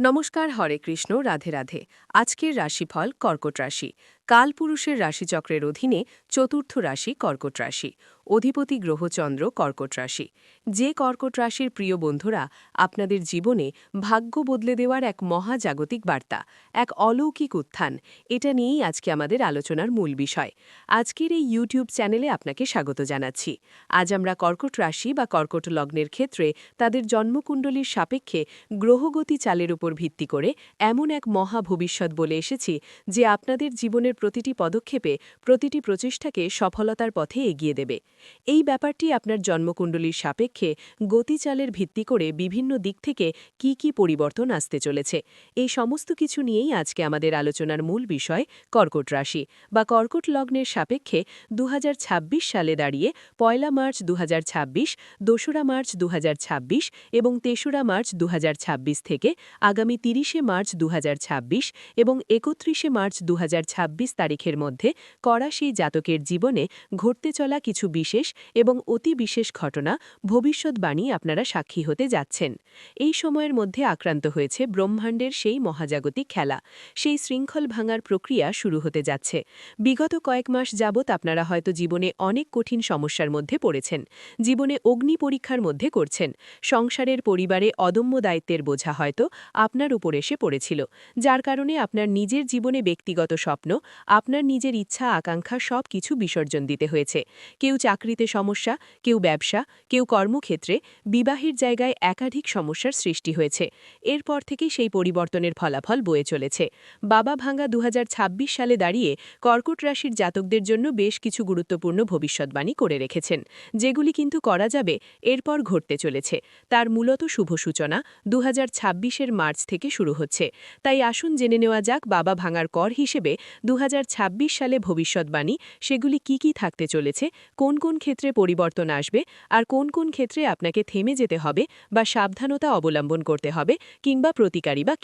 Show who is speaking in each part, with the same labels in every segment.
Speaker 1: নমস্কার, হরে কৃষ্ণ, রাধে রাধে। আজকের রাশিফল কর্কট রাশি। কালপুরুষের রাশিচক্রের অধীনে চতুর্থ রাশি কর্কট রাশি। অধিপতি গ্রহ চন্দ্র কর্কট রাশি। যে কর্কট রাশির প্রিয় বন্ধুরা, আপনাদের জীবনে ভাগ্য বদলে দেওয়ার এক মহাজাগতিক বার্তা, এক অলৌকিক উত্থান, এটা নিয়েই আজকে আমাদের আলোচনার মূল বিষয়। আজকের এই ইউটিউব চ্যানেলে আপনাকে স্বাগত জানাচ্ছি। আজ আমরা কর্কট রাশি বা কর্কট লগ্নের ক্ষেত্রে তাদের জন্মকুণ্ডলীর সাপেক্ষে গ্রহগতি চালের উপর ভিত্তি করে এমন এক মহা ভবিষ্যৎ বলে এসেছি যে আপনাদের জীবনের প্রতিটি পদক্ষেপে, প্রতিটি প্রচেষ্টাকে সফলতার পথে এগিয়ে দেবে। এই ব্যাপারটি আপনার জন্মকুণ্ডলীর সাপেক্ষে গতিচালের ভিত্তি করে বিভিন্ন দিক থেকে কি পরিবর্তন আসতে চলেছে, এই সমস্ত কিছু নিয়েই আজকে আমাদের আলোচনার মূল বিষয় কর্কট রাশি বা কর্কট লগ্নের সাপেক্ষে 2026 সালে দাঁড়িয়ে 1 মার্চ 2026, 2 মার্চ 2026 এবং 3 মার্চ 2026 থেকে আগামী 30 মার্চ 2026 এবং 31 মার্চ 2026 তারিখের মধ্যে করাশি জাতকের জীবনে ঘটতে চলা কিছু বিশেষ এবং অতি বিশেষ ঘটনা, ভবিষ্যৎবাণী আপনারা সাক্ষী হতে যাচ্ছেন। এই সময়ের মধ্যে আক্রান্ত হয়েছে ব্রহ্মাণ্ডের সেই মহাজাগতিক খেলা, সেই শৃঙ্খল ভাঙার প্রক্রিয়া শুরু হতে যাচ্ছে। বিগত কয়েক মাস যাবৎ আপনারা হয়তো জীবনে অনেক কঠিন সমস্যার মধ্যে পড়েছেন, জীবনে অগ্নি পরীক্ষার মধ্যে করছেন, সংসারের পরিবারে অদম্য দায়িত্বের বোঝা হয়তো আপনার উপর এসে পড়েছিল, যার কারণে আপনার নিজের জীবনে ব্যক্তিগত স্বপ্ন, আপনার নিজের ইচ্ছা আকাঙ্ক্ষা সব কিছু বিসর্জন দিতে হয়েছে। কেউ চাকরিতে সমস্যা, কেউ ব্যবসা, কেউ কর্মক্ষেত্রে, বিবাহের জায়গায় একাধিক সমস্যার সৃষ্টি হয়েছে। এরপর থেকেই সেই পরিবর্তনের ফলাফল বয়ে চলেছে। বাবা ভাঙা 2026 সালে দাঁড়িয়ে কর্কট রাশির জাতকদের জন্য বেশ কিছু গুরুত্বপূর্ণ ভবিষ্যৎবাণী করে রেখেছেন, যেগুলি কিন্তু করা যাবে এরপর ঘটতে চলেছে। তার মূলত শুভ সূচনা 2026-এর মার্চ থেকে শুরু হচ্ছে। তাই আসুন জেনে নেওয়া যাক বাবা ভাঙার কর হিসেবে 2026 সালে ভবিষ্যৎবাণী সেগুলি কি থাকতে চলেছে, কোন কোন ক্ষেত্রে পরিবর্তন আসবে, আর কোন কোন ক্ষেত্রে আপনাকে থেমে যেতে হবে বা সাবধানতা অবলম্বন করতে হবে, কিংবা প্রতিকারী বা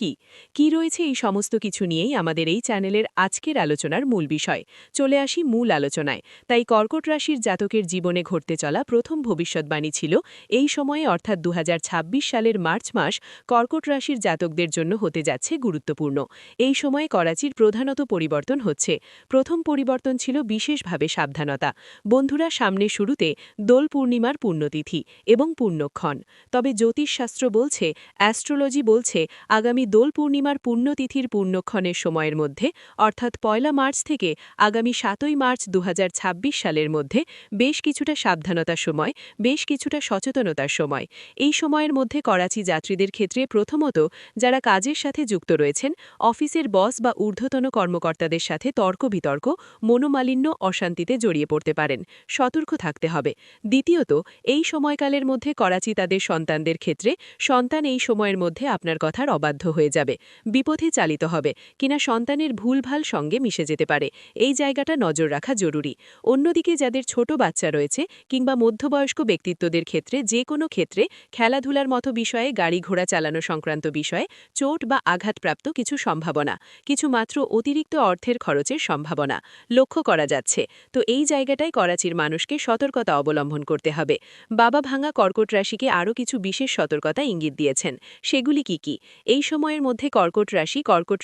Speaker 1: কি রয়েছে, এই সমস্ত কিছু নিয়েই আমাদের এই চ্যানেলের আজকের আলোচনার মূল বিষয়। চলে আসি মূল আলোচনায়। তাই কর্কট রাশির জাতকের জীবনে ঘটতে চলা প্রথম ভবিষ্যৎবাণী ছিল এই সময়ে, অর্থাৎ 2026 সালের মার্চ মাস কর্কট রাশির জাতকদের জন্য হতে যাচ্ছে গুরুত্বপূর্ণ। এই সময়ে করাচির প্রধানত পরিবর্তন হচ্ছে। প্রথম পরিবর্তন ছিল বিশেষভাবে সাবধানতা। বন্ধুরা, সামনে শুরুতে দোল পূর্ণিমার পুণ্যতিথি এবং পুণ্যক্ষণ। তবে জ্যোতিষশাস্ত্র বলছে, অ্যাস্ট্রোলজি বলছে, আগামী দোল পূর্ণিমার পুণ্যতিথির পুণ্যক্ষণের সময়ের মধ্যে, অর্থাৎ 1 মার্চ থেকে আগামী 7 মার্চ 2026 সালের মধ্যে বেশ কিছুটা সাবধানতার সময়, বেশ কিছুটা সচেতনতার সময়। এই সময়ের মধ্যে করাচি যাত্রীদের ক্ষেত্রে প্রথমত যারা কাজের সাথে যুক্ত রয়েছেন, অফিসের বস বা ঊর্ধ্বতন কর্মকর্তাদের সাথে তর্ক বিতর্ক, মনোমালিন্য, অশান্তিতে জড়িয়ে পড়তে পারেন, সতর্ক থাকতে হবে। দ্বিতীয়ত, এই সময়কালের মধ্যে করাচি তাদের সন্তানদের ক্ষেত্রে সন্তান এই সময়ের মধ্যে আপনার কথার অবাধ্য হয়ে যাবে, বিপথে চালিত হবে, কিনা সন্তানের ভুলভাল সঙ্গে মিশে যেতে পারে। এই জায়গাটা নজর রাখা জরুরি। অন্যদিকে যাদের ছোট বাচ্চা রয়েছে কিংবা মধ্যবয়স্ক ব্যক্তিত্বদের ক্ষেত্রে যে কোনো ক্ষেত্রে খেলাধুলার মতো বিষয়ে, গাড়ি ঘোড়া চালানো সংক্রান্ত বিষয়ে চোট বা আঘাতপ্রাপ্ত কিছু সম্ভাবনা, কিছু মাত্র অতিরিক্ত অর্থের খরচের সম্ভাবনা লক্ষ্য করা যাচ্ছে। তো এই জায়গাটায় করাচির মানুষকে সতর্কতা অবলম্বন করতে হবে। বাবা ভাঙা কর্কট রাশিকে আরও কিছু বিশেষ সতর্কতা ইঙ্গিত দিয়েছেন। সেগুলি কি? এই সময়ের মধ্যে কর্কট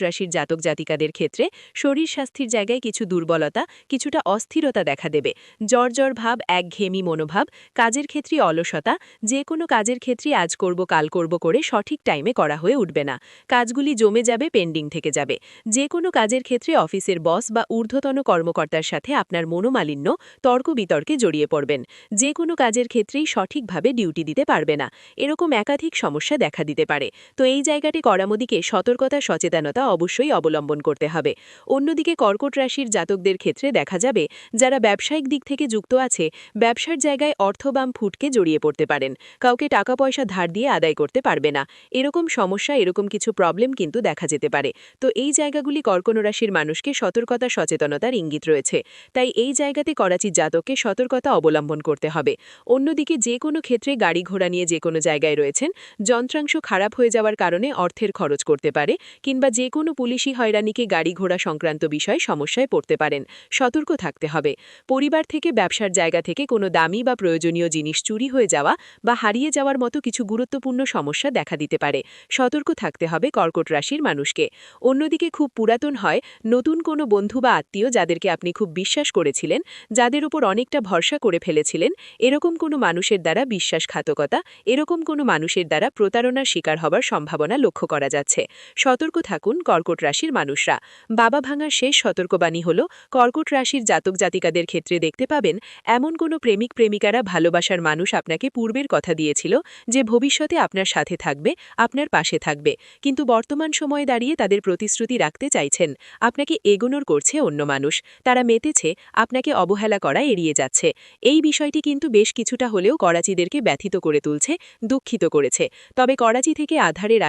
Speaker 1: রাশির জাতক জাতিকাদের ক্ষেত্রে শরীর স্বাস্থ্যের জায়গায় কিছু দুর্বলতা, কিছুটা অস্থিরতা দেখা দেবে। জ্বর ভাব, একঘেয়েমি মনোভাব, কাজের ক্ষেত্রে অলসতা, যে কোনো কাজের ক্ষেত্রে আজ করব কাল করব করে সঠিক টাইমে করা হয়ে উঠবে না। কাজগুলি জমে যাবে, পেন্ডিং থেকে যাবে। যে কোনো কাজের ক্ষেত্রে অফিসের বস বা ঊর্ধ্বতন কর্মকর্তার সাথে আপনার মনোমালিন্য, তর্ক বিতর্কে জড়িয়ে পড়বেন। যে কোনো কাজের ক্ষেত্রেই সঠিকভাবে ডিউটি দিতে পারবে না, এরকম একাধিক সমস্যা দেখা দিতে পারে। তো এই জায়গাটি করামদিকে সতর্কতা, সচেতনতা অবশ্যই অবলম্বন করতে হবে। অন্যদিকে কর্কট রাশির জাতকদের ক্ষেত্রে দেখা যাবে, যারা ব্যবসায়িক দিক থেকে যুক্ত আছে, ব্যবসার জায়গায় অর্থবাম ফুটকে জড়িয়ে পড়তে পারেন, কাউকে টাকা পয়সা ধার দিয়ে আদায় করতে পারবে না, এরকম সমস্যা, এরকম কিছু প্রবলেম কিন্তু দেখা যেতে পারে। তো এই জায়গাগুলি কর্কট রাশির মানুষকে সতর্কতা সচেতনতার ইঙ্গিত রয়েছে, তাই এই জায়গাতে করাচির জাতককে সতর্কতা অবলম্বন করতে হবে। অন্যদিকে যে কোনো ক্ষেত্রে গাড়ি ঘোড়া নিয়ে যে কোনো জায়গায় রয়েছেন, যন্ত্রাংশ খারাপ হয়ে যাওয়ার কারণে অর্থের খরচ করতে পারে, কিংবা যে কোনো পুলিশি হয়রানিকে গাড়ি ঘোড়া সংক্রান্ত বিষয়ে সমস্যায় পড়তে পারেন। সতর্ক থাকতে হবে। পরিবার থেকে ব্যবসার জায়গা থেকে কোনো দামি বা প্রয়োজনীয় জিনিস চুরি হয়ে যাওয়া বা হারিয়ে যাওয়ার মতো কিছু গুরুত্বপূর্ণ সমস্যা দেখা দিতে পারে। সতর্ক থাকতে হবে কর্কট রাশির মানুষকে। অন্যদিকে খুব পুরাতন হয় নতুন কোনো বন্ধু বা আত্মীয় যাদেরকে আপনি খুব বিশ্বাস করেছিলেন, যাদের উপর অনেকটা ভরসা করে ফেলেছিলেন, এরকম কোনো মানুষের দ্বারা বিশ্বাসঘাতকতা, এরকম কোনো মানুষের দ্বারা প্রতারণার শিকার হবার সম্ভাবনা লক্ষ্য করা যাচ্ছে। সতর্ক থাকুন কর্কট রাশির মানুষরা। বাবা ভাঙার শেষ সতর্কবাণী হল, কর্কট রাশির জাতক জাতিকাদের ক্ষেত্রে দেখতে পাবেন এমন কোনো প্রেমিক প্রেমিকারা ভালোবাসার মানুষ আপনাকে পূর্বের কথা দিয়েছিল যে ভবিষ্যতে আপনার সাথে থাকবে, আপনার পাশে থাকবে, কিন্তু বর্তমান সময়ে দাঁড়িয়ে তাদের প্রতিশ্রুতি রাখতে চাইছেন। আপনাকে এগোনোর করছে অন্য মানুষ, তারা মেতেছে, আপনাকে অবহেলা করা এড়িয়ে যাচ্ছে। এই বিষয়টি কিন্তু বেশ কিছুটা হলেও করাচিদেরকে ব্যথিত করে তুলছে, দুঃখিত করেছে। তবে করাচি থেকে আধারের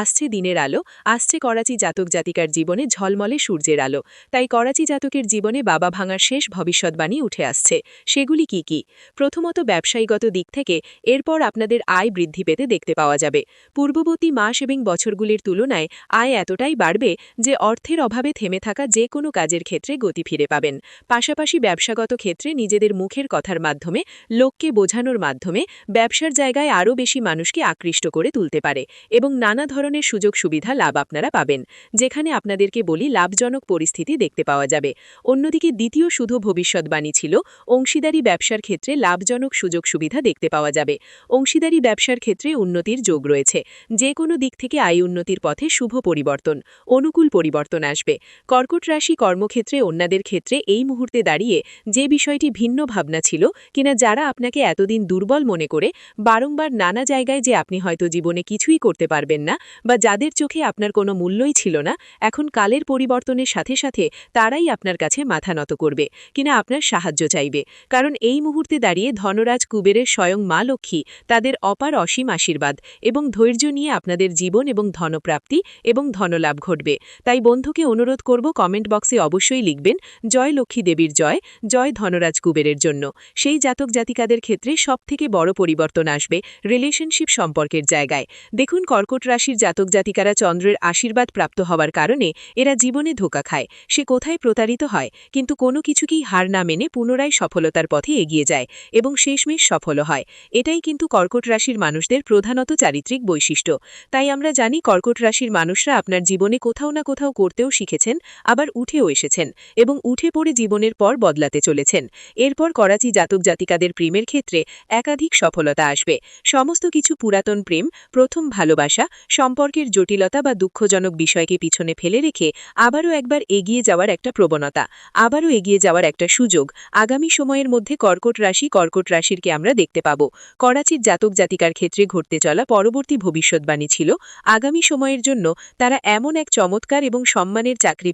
Speaker 1: আসছে দিনের আলো, আসছে করাচি জাতক জাতিকার জীবনে ঝলমলে সূর্যের আলো। তাই করাচি জাতকের জীবনে বাবা ভাঙার শেষ ভবিষ্যৎবাণী উঠে আসছে। সেগুলি কি কি? প্রথমত, ব্যবসায়ীগত দিক থেকে এরপর আপনাদের আয় বৃদ্ধি পেতে দেখতে পাওয়া যাবে। পূর্ববর্তী মাস এবং বছরগুলির তুলনায় আয় এতটাই বাড়বে যে অর্থের অভাবে থেমে থাকা যে কোনো কাজের ক্ষেত্রে গতি ফিরে পাবেন। পাশাপাশি ব্যবসাগত ক্ষেত্রে নিজেদের মুখের কথার মাধ্যমে, লোককে বোঝানোর মাধ্যমে ব্যবসার জায়গায় আরও বেশি মানুষকে আকৃষ্ট করে তুলতে পারে এবং নানা ধরনের সুযোগ সুবিধা লাভ আপনারা পাবেন, যেখানে আপনাদেরকে বলি লাভজনক পরিস্থিতি দেখতে পাওয়া যাবে। অন্যদিকে দ্বিতীয় শুধু ভবিষ্যৎবাণী ছিল, অংশীদারি ব্যবসার ক্ষেত্রে লাভজনক সুযোগ সুবিধা দেখতে পাওয়া যাবে। অংশীদারি ব্যবসার ক্ষেত্রে উন্নতির যোগ রয়েছে। যে কোনো দিক থেকে আয় উন্নতির পথে শুভ পরিবর্তন, অনুকূল পরিবর্তন আসবে। কর্কট রাশি কর্মক্ষেত্রে অন্যদের ক্ষেত্রে এই মুহূর্তে দাঁড়িয়ে যে বিষয়টি ভিন্ন ভাবনা ছিল কিনা, যারা আপনাকে এতদিন দুর্বল মনে করে বারংবার নানা জায়গায় যে আপনি হয়তো জীবনে কিছুই করতে পারবেন না, বা যাদের চোখে আপনার কোনো মূল্যই ছিল না, এখন কালের পরিবর্তনের সাথে সাথে তারাই আপনার কাছে মাথা নত করবে কিনা আপনার সাহায্য চাইবে। কারণ এই মুহূর্তে দাঁড়িয়ে ধনরাজ কুবেরের স্বয়ং মা লক্ষ্মী তাদের অপার অসীম আশীর্বাদ এবং ধৈর্য নিয়ে আপনাদের জীবন এবং ধনপ্রাপ্তি এবং ধনলাভ ঘটবে। তাই বন্ধুকে অনুরোধ করব, কমেন্ট বক্সে অবশ্যই লিখবেন জয় লক্ষ্মী দেবীর জয়, জয় ধনরাজ কুবেরের জন্য। সেই জাতক জাতিকাদের ক্ষেত্রে সবথেকে বড় পরিবর্তন আসবে রিলেশনশিপ সম্পর্কের জায়গায়। দেখুন, কর্কট রাশির জাতক জাতিকারা চন্দ্রের আশীর্বাদ প্রাপ্ত হওয়ার কারণে এরা জীবনে ধোঁকা খায়, সে কোথায় প্রতারিত হয়, কিন্তু কোনো কিছুকেই হার না মেনে পুনরায় সফলতার পথে এগিয়ে যায় এবং শেষমেশ সফল হয়। এটাই কিন্তু কর্কট রাশির মানুষদের প্রধানত চারিত্রিক বৈশিষ্ট্য। তাই আমরা জানি কর্কট রাশির মানুষরা আপনার জীবনে কোথাও না কোথাও করতেও শিখেছেন, আবার উঠেও এসেছেন এবং উঠে পড়ে জীবনের পর বদলাতে চলেছেন। এরপর করাচি জাতক জাতিকাদের প্রেমের ক্ষেত্রে একাধিক সফলতা আসবে। সমস্ত কিছু পুরাতন প্রেম, প্রথম ভালোবাসা, সম্পর্কের জটিলতা বা দুঃখজনক বিষয়কে পিছনে ফেলে রেখে আবারও একবার এগিয়ে যাওয়ার একটা প্রবণতা, আবারও এগিয়ে যাওয়ার একটা সুযোগ আগামী সময়ের মধ্যে কর্কট রাশিরকে আমরা দেখতে পাব। করাচির জাতক জাতিকার ক্ষেত্রে ঘটতে চলা পরবর্তী ভবিষ্যৎবাণী ছিল, আগামী সময়ের জন্য তারা এমন এক চমৎকার এবং সম্মানের চাকরি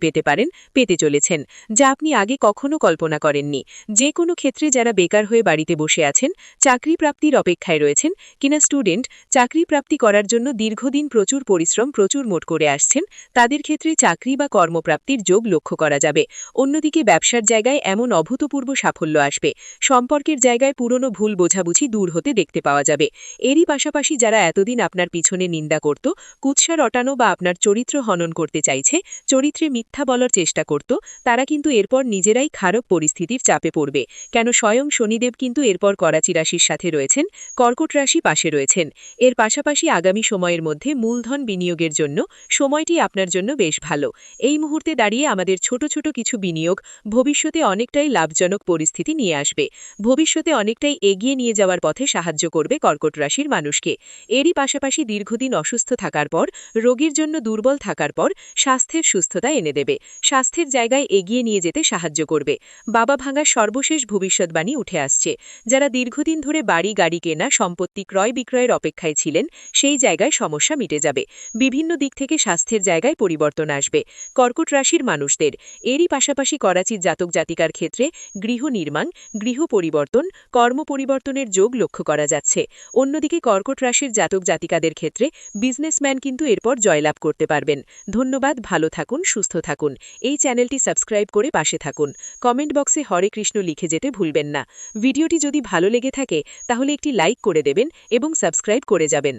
Speaker 1: পেতে চলেছেন যা আপনি আগে কখনো কল্পনা করেননি। যে কোনো ক্ষেত্রে যারা বেকার হয়ে বাড়িতে বসে আছেন, চাকরি প্রাপ্তির অপেক্ষায় রয়েছেন, কিনা স্টুডেন্ট চাকরি প্রাপ্তি করার জন্য দীর্ঘদিন প্রচুর পরিশ্রম প্রচুর মোট করে আসছেন, তাদের ক্ষেত্রে চাকরি বা কর্মপ্রাপ্তির যোগ লক্ষ্য করা যাবে। অন্যদিকে ব্যবসার জায়গায় এমন অভূতপূর্ব সাফল্য আসবে, সম্পর্কের জায়গায় পুরনো ভুল বোঝাবুঝি দূর হতে দেখতে পাওয়া যাবে। এরই পাশাপাশি যারা এতদিন আপনার পিছনে নিন্দা করত, কুৎসা রটানো বা আপনার চরিত্র হনন করতে চাইছে, চরিত্রে মিথ্যা বলার চেষ্টা করত, তারা কিন্তু এরপর নিজেরাই খারাপ পরিস্থিতির চাপে পড়বে। কেন, স্বয়ং শনিদেব কিন্তু এরপর করাচি রাশির সাথে রয়েছেন, কর্কট রাশি পাশে রয়েছেন। এর পাশাপাশি আগামী সময়ের মধ্যে মূলধন বিনিয়োগের জন্য সময়টি আপনার জন্য বেশ ভালো। এই মুহূর্তে দাঁড়িয়ে আমাদের ছোট ছোট কিছু বিনিয়োগ ভবিষ্যতে অনেকটাই লাভজনক পরিস্থিতি নিয়ে আসবে, ভবিষ্যতে অনেকটাই এগিয়ে নিয়ে যাওয়ার পথে সাহায্য করবে কর্কট রাশির মানুষকে। এরই পাশাপাশি দীর্ঘদিন অসুস্থ থাকার পর, রোগীর জন্য দুর্বল থাকার পর স্বাস্থ্যের সুস্থতা এনে দেবে, স্বাস্থ্যের জায়গায় এগিয়ে নিয়ে যেতে সাহায্য করবে। বাবা ভাঙার সর্বশেষ ভবিষ্যৎবাণী উঠে আসছে। যারা দীর্ঘদিন ধরে বাড়ি গাড়ি কেনা, সম্পত্তি ক্রয় বিক্রয়ের অপেক্ষায় ছিলেন, সেই জায়গায় সমস্যা মিটে যাবে। বিভিন্ন দিক থেকে স্বাস্থ্যের জায়গায় পরিবর্তন আসবে কর্কট রাশির মানুষদের। এরই পাশাপাশি করাচির জাতক জাতিকার ক্ষেত্রে গৃহ নির্মাণ, গৃহ পরিবর্তন, কর্ম পরিবর্তনের যোগ লক্ষ্য করা যাচ্ছে। অন্যদিকে কর্কট রাশির জাতক জাতিকাদের ক্ষেত্রে বিজনেসম্যান কিন্তু এরপর জয়লাভ করতে পারবেন। ধন্যবাদ, ভালো থাকুন, সুস্থ থাকুন।
Speaker 2: থাকুন। এই চ্যানেলটি সাবস্ক্রাইব করে পাশে থাকুন। কমেন্ট বক্সে হরে কৃষ্ণ লিখে যেতে ভুলবেন না। ভিডিওটি যদি ভালো লেগে থাকে তাহলে একটি লাইক করে দেবেন এবং সাবস্ক্রাইব করে যাবেন।